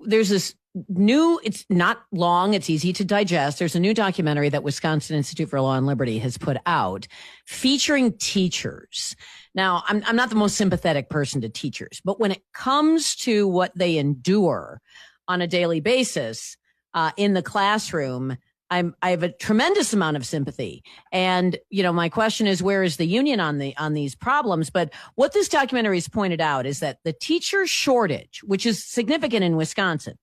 there's this it's not long, it's easy to digest. There's a new documentary that Wisconsin Institute for Law and Liberty has put out featuring teachers. Now, I'm not the most sympathetic person to teachers, but when it comes to what they endure on a daily basis in the classroom, I have a tremendous amount of sympathy. And, my question is, where is the union on these problems? But what this documentary has pointed out is that the teacher shortage, which is significant in Wisconsin,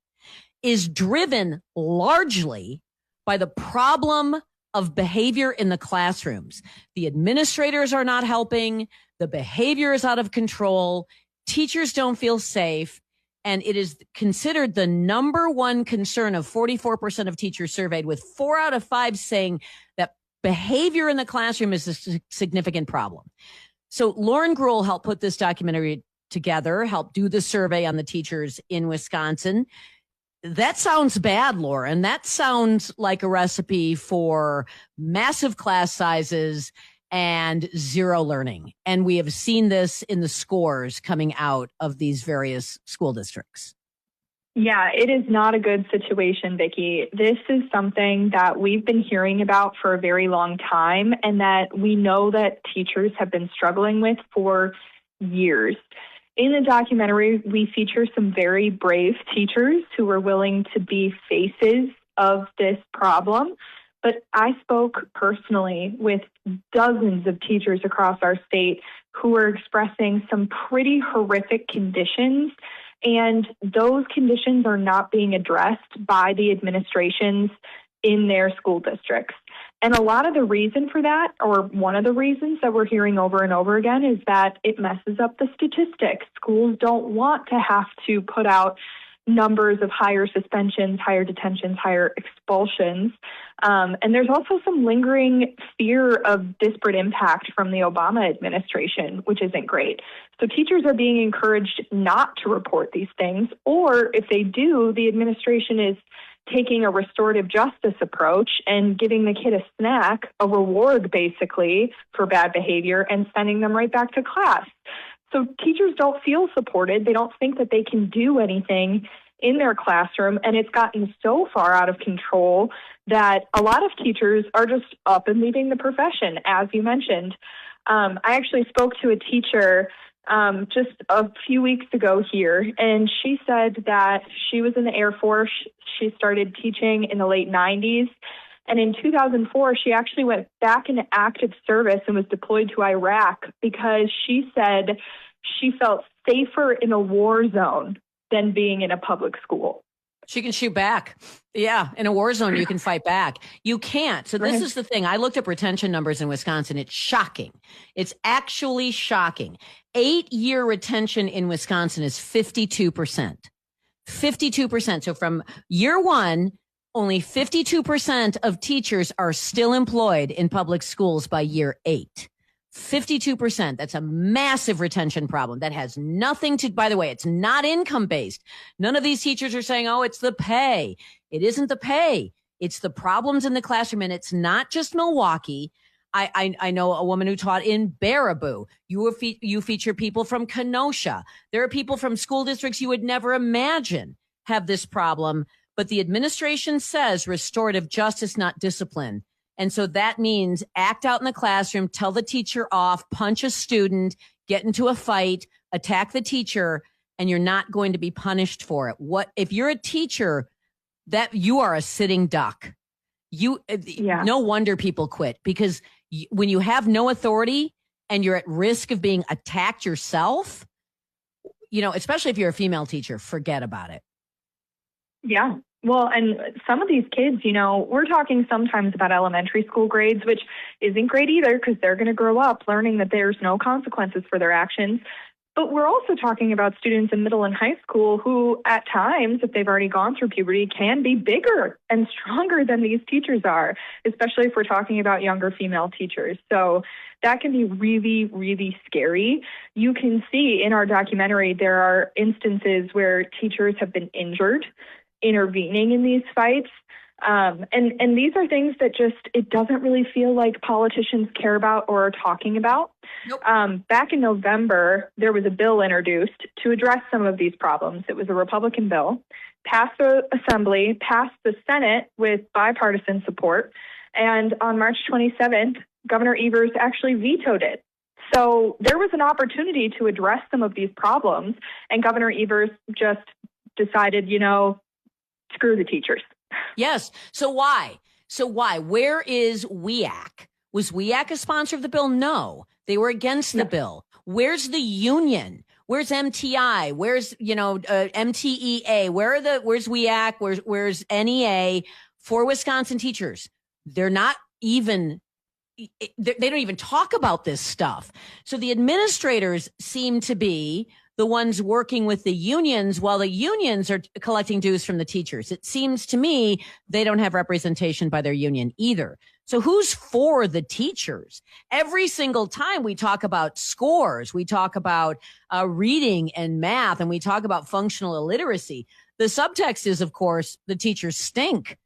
is driven largely by the problem of behavior in the classrooms. The administrators are not helping. The behavior is out of control. Teachers don't feel safe. And it is considered the number one concern of 44% of teachers surveyed, with 4 out of 5 saying that behavior in the classroom is a significant problem. So Lauren Gruhl helped put this documentary together, helped do the survey on the teachers in Wisconsin. That sounds bad, Lauren. That sounds like a recipe for massive class sizes and zero learning. And we have seen this in the scores coming out of these various school districts. Yeah, it is not a good situation, Vicki. This is something that we've been hearing about for a very long time, and that we know that teachers have been struggling with for years. In the documentary, we feature some very brave teachers who were willing to be faces of this problem. But I spoke personally with dozens of teachers across our state who were expressing some pretty horrific conditions, and those conditions are not being addressed by the administrations in their school districts. And a lot of the reason for that, or one of the reasons that we're hearing over and over again, is that it messes up the statistics. Schools don't want to have to put out numbers of higher suspensions, higher detentions, higher expulsions. And there's also some lingering fear of disparate impact from the Obama administration, which isn't great. So teachers are being encouraged not to report these things, or if they do, the administration is taking a restorative justice approach and giving the kid a snack, a reward basically for bad behavior, and sending them right back to class. So teachers don't feel supported. They don't think that they can do anything in their classroom, and it's gotten so far out of control that a lot of teachers are just up and leaving the profession, as you mentioned. I actually spoke to a teacher just a few weeks ago here, and she said that she was in the Air Force. She started teaching in the late 90s. And in 2004, she actually went back into active service and was deployed to Iraq because she said she felt safer in a war zone than being in a public school. She can shoot back. Yeah. In a war zone, you can fight back. You can't. So this is the thing. I looked up retention numbers in Wisconsin. It's shocking. It's actually shocking. 8-year retention in Wisconsin is 52%. 52%. So from year one, only 52% of teachers are still employed in public schools by year 8. 52%. That's a massive retention problem. That has nothing to, by the way, it's not income based. None of these teachers are saying, oh, it's the pay. It isn't the pay. It's the problems in the classroom. And it's not just Milwaukee. I know a woman who taught in Baraboo. You feature people from Kenosha. There are people from school districts you would never imagine have this problem. But the administration says restorative justice, not discipline. And so that means act out in the classroom, tell the teacher off, punch a student, get into a fight, attack the teacher, and you're not going to be punished for it. What if you're a teacher that you are a sitting duck? No wonder people quit, because when you have no authority and you're at risk of being attacked yourself, especially if you're a female teacher, forget about it. Yeah. Well, and some of these kids, we're talking sometimes about elementary school grades, which isn't great either because they're going to grow up learning that there's no consequences for their actions. But we're also talking about students in middle and high school who, at times, if they've already gone through puberty, can be bigger and stronger than these teachers are, especially if we're talking about younger female teachers. So that can be really, really scary. You can see in our documentary there are instances where teachers have been injured intervening in these fights. And these are things that just, it doesn't really feel like politicians care about or are talking about. Nope. Back in November, there was a bill introduced to address some of these problems. It was a Republican bill, passed the Assembly, passed the Senate with bipartisan support. And on March 27th, Governor Evers actually vetoed it. So there was an opportunity to address some of these problems. And Governor Evers just decided, screw the teachers. Yes. So why? Where is WEAC? Was WEAC a sponsor of the bill? No, they were against the bill. Where's the union? Where's MTI? Where's, MTEA? Where's WEAC? Where's NEA for Wisconsin teachers? They're not even, they don't even talk about this stuff. So the administrators seem to be the ones working with the unions while the unions are collecting dues from the teachers. It seems to me they don't have representation by their union either. So who's for the teachers? Every single time we talk about scores, we talk about reading and math, and we talk about functional illiteracy. The subtext is, of course, the teachers stink.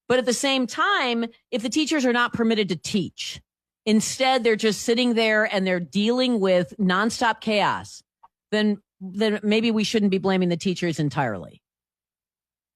But at the same time, if the teachers are not permitted to teach, instead they're just sitting there and they're dealing with nonstop chaos, then maybe we shouldn't be blaming the teachers entirely.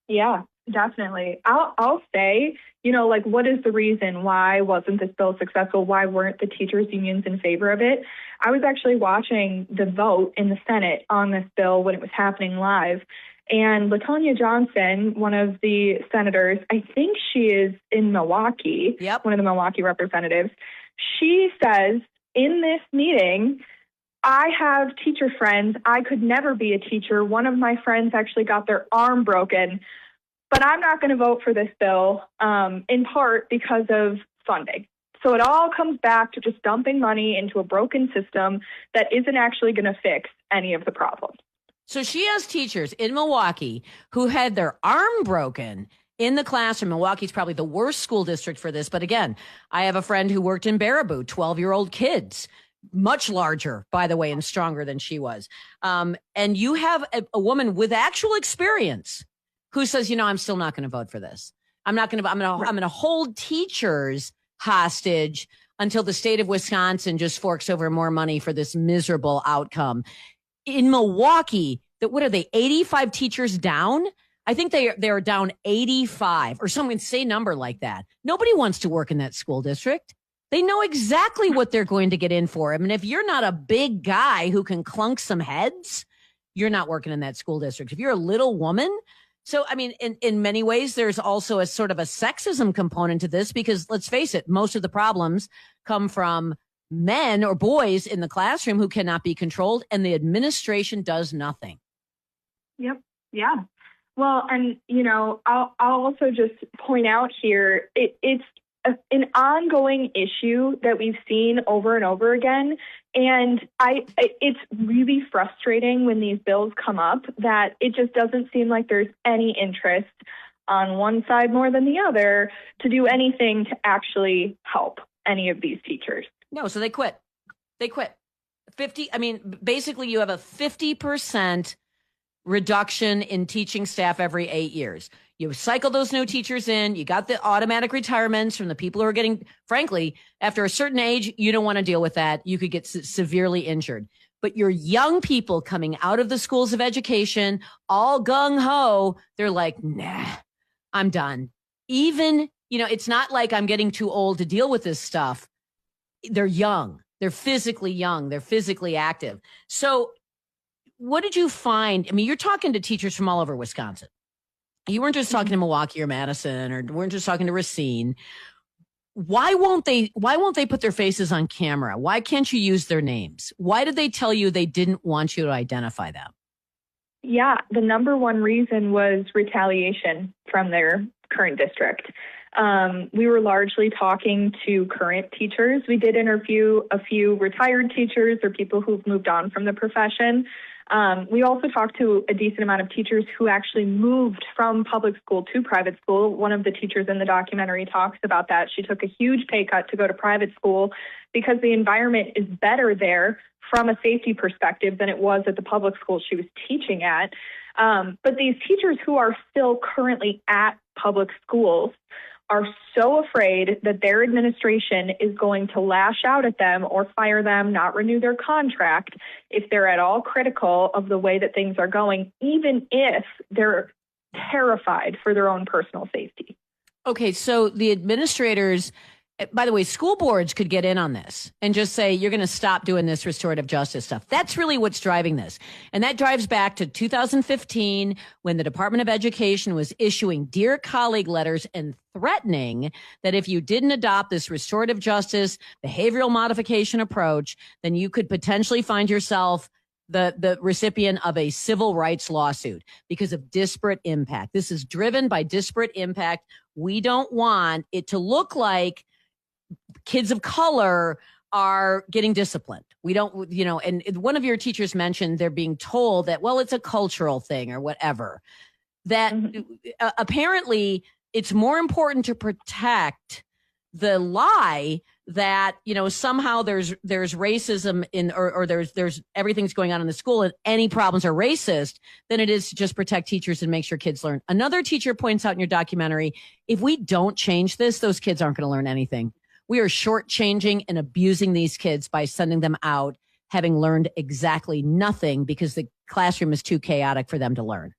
Yeah, definitely. I'll say, what is the reason? Why wasn't this bill successful? Why weren't the teachers unions in favor of it? I was actually watching the vote in the Senate on this bill when it was happening live. And LaTonya Johnson, one of the senators, I think she is in Milwaukee, one of the Milwaukee representatives, she says in this meeting, I have teacher friends. I could never be a teacher. One of my friends actually got their arm broken, but I'm not going to vote for this bill, in part because of funding. So it all comes back to just dumping money into a broken system that isn't actually going to fix any of the problems. So she has teachers in Milwaukee who had their arm broken in the classroom. Milwaukee's probably the worst school district for this. But again, I have a friend who worked in Baraboo, 12-year-old kids. Much larger, by the way, and stronger than she was. And you have a woman with actual experience who says, I'm still not going to vote for this. I'm going to hold teachers hostage until the state of Wisconsin just forks over more money for this miserable outcome. In Milwaukee, what are they, 85 teachers down? I think they are down 85 or some insane number like that. Nobody wants to work in that school district. They know exactly what they're going to get in for. I mean, if you're not a big guy who can clunk some heads, you're not working in that school district. If you're a little woman. So, I mean, in many ways, there's also a sort of a sexism component to this because let's face it, most of the problems come from men or boys in the classroom who cannot be controlled, and the administration does nothing. Yep. Yeah. Well, and, I'll also just point out here, it's an ongoing issue that we've seen over and over again. And it's really frustrating when these bills come up that it just doesn't seem like there's any interest on one side more than the other to do anything to actually help any of these teachers. No, so they quit. Basically you have a 50% reduction in teaching staff every 8 years. You cycle those new teachers in. You got the automatic retirements from the people who are getting, frankly, after a certain age, you don't want to deal with that. You could get severely injured. But your young people coming out of the schools of education, all gung-ho, they're like, nah, I'm done. Even, it's not like I'm getting too old to deal with this stuff. They're young. They're physically young. They're physically active. So what did you find? I mean, you're talking to teachers from all over Wisconsin. You weren't just talking to Milwaukee or Madison, or weren't just talking to Racine. Why won't they put their faces on camera? Why can't you use their names? Why did they tell you they didn't want you to identify them? Yeah, the number one reason was retaliation from their current district. We were largely talking to current teachers. We did interview a few retired teachers or people who've moved on from the profession. We also talked to a decent amount of teachers who actually moved from public school to private school. One of the teachers in the documentary talks about that. She took a huge pay cut to go to private school because the environment is better there from a safety perspective than it was at the public school she was teaching at. But these teachers who are still currently at public schools are so afraid that their administration is going to lash out at them or fire them, not renew their contract if they're at all critical of the way that things are going, even if they're terrified for their own personal safety. Okay, so the administrators, by the way, school boards could get in on this and just say, you're going to stop doing this restorative justice stuff. That's really what's driving this. And that drives back to 2015 when the Department of Education was issuing Dear Colleague letters and threatening that if you didn't adopt this restorative justice behavioral modification approach, then you could potentially find yourself the recipient of a civil rights lawsuit because of disparate impact. This is driven by disparate impact. We don't want it to look like kids of color are getting disciplined. We don't, and one of your teachers mentioned they're being told that, well, it's a cultural thing or whatever, that apparently it's more important to protect the lie that, somehow there's racism or there's everything's going on in the school and any problems are racist than it is to just protect teachers and make sure kids learn. Another teacher points out in your documentary, if we don't change this, those kids aren't going to learn anything. We are shortchanging and abusing these kids by sending them out having learned exactly nothing because the classroom is too chaotic for them to learn.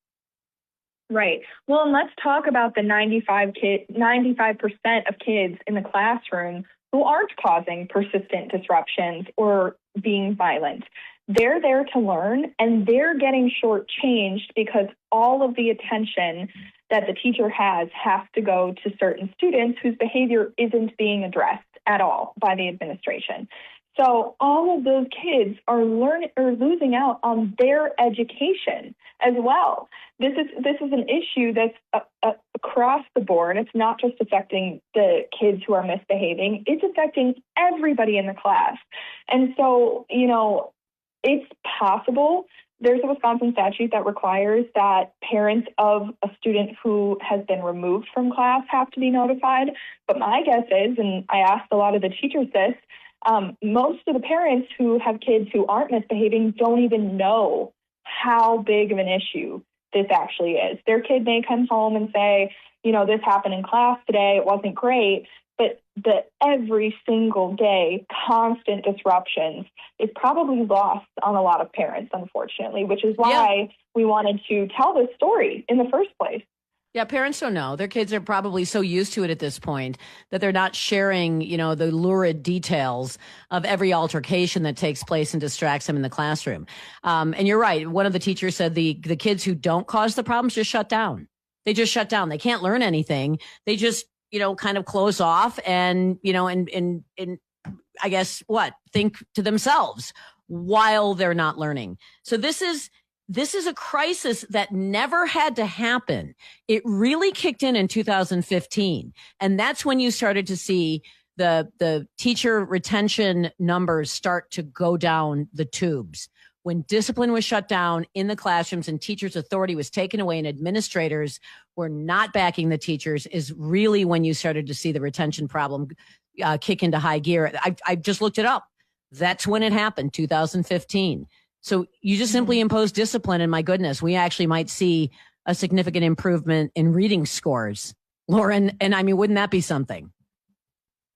Right. Well, and let's talk about the 95% of kids in the classroom who aren't causing persistent disruptions or being violent. They're there to learn, and they're getting shortchanged because all of the attention that the teacher has to go to certain students whose behavior isn't being addressed at all by the administration. So all of those kids are losing out on their education as well. This is an issue that's across the board. It's not just affecting the kids who are misbehaving. It's affecting everybody in the class. And so, it's possible. There's a Wisconsin statute that requires that parents of a student who has been removed from class have to be notified. But my guess is, and I asked a lot of the teachers this, most of the parents who have kids who aren't misbehaving don't even know how big of an issue this actually is. Their kid may come home and say, this happened in class today, it wasn't great, but the every single day constant disruptions is probably lost on a lot of parents, unfortunately, which is why we wanted to tell this story in the first place. Yeah, parents don't know. Their kids are probably so used to it at this point that they're not sharing, the lurid details of every altercation that takes place and distracts them in the classroom. And you're right. One of the teachers said the kids who don't cause the problems just shut down. They just shut down. They can't learn anything. They just, kind of close off and, and I guess think to themselves while they're not learning. So this is a crisis that never had to happen. It really kicked in 2015. And that's when you started to see the teacher retention numbers start to go down the tubes. When discipline was shut down in the classrooms and teachers' authority was taken away and administrators were not backing the teachers is really when you started to see the retention problem kick into high gear. I just looked it up. That's when it happened, 2015. So you just simply impose discipline, and my goodness, we actually might see a significant improvement in reading scores, Lauren. And I mean, wouldn't that be something?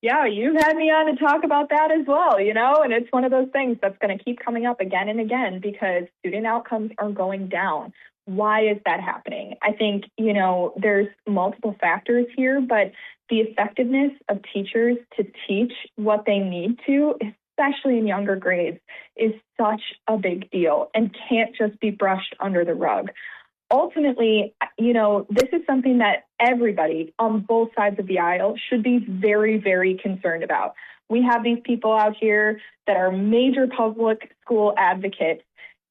Yeah, you've had me on to talk about that as well, and it's one of those things that's going to keep coming up again and again because student outcomes are going down. Why is that happening? I think, there's multiple factors here, but the effectiveness of teachers to teach what they need to, especially in younger grades, is such a big deal and can't just be brushed under the rug. Ultimately, this is something that everybody on both sides of the aisle should be very, very concerned about. We have these people out here that are major public school advocates.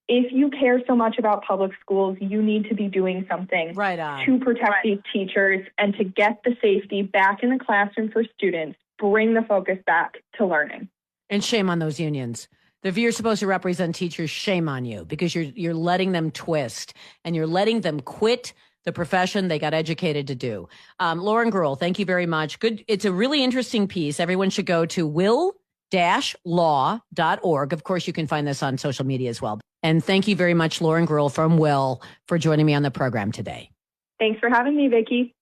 If you care so much about public schools, you need to be doing something to protect these teachers and to get the safety back in the classroom for students, bring the focus back to learning. And shame on those unions. If you're supposed to represent teachers, shame on you because you're letting them twist and you're letting them quit the profession they got educated to do. Lauren Gruhl, thank you very much. Good. It's a really interesting piece. Everyone should go to will-law.org. Of course, you can find this on social media as well. And thank you very much, Lauren Gruhl from Will, for joining me on the program today. Thanks for having me, Vicki.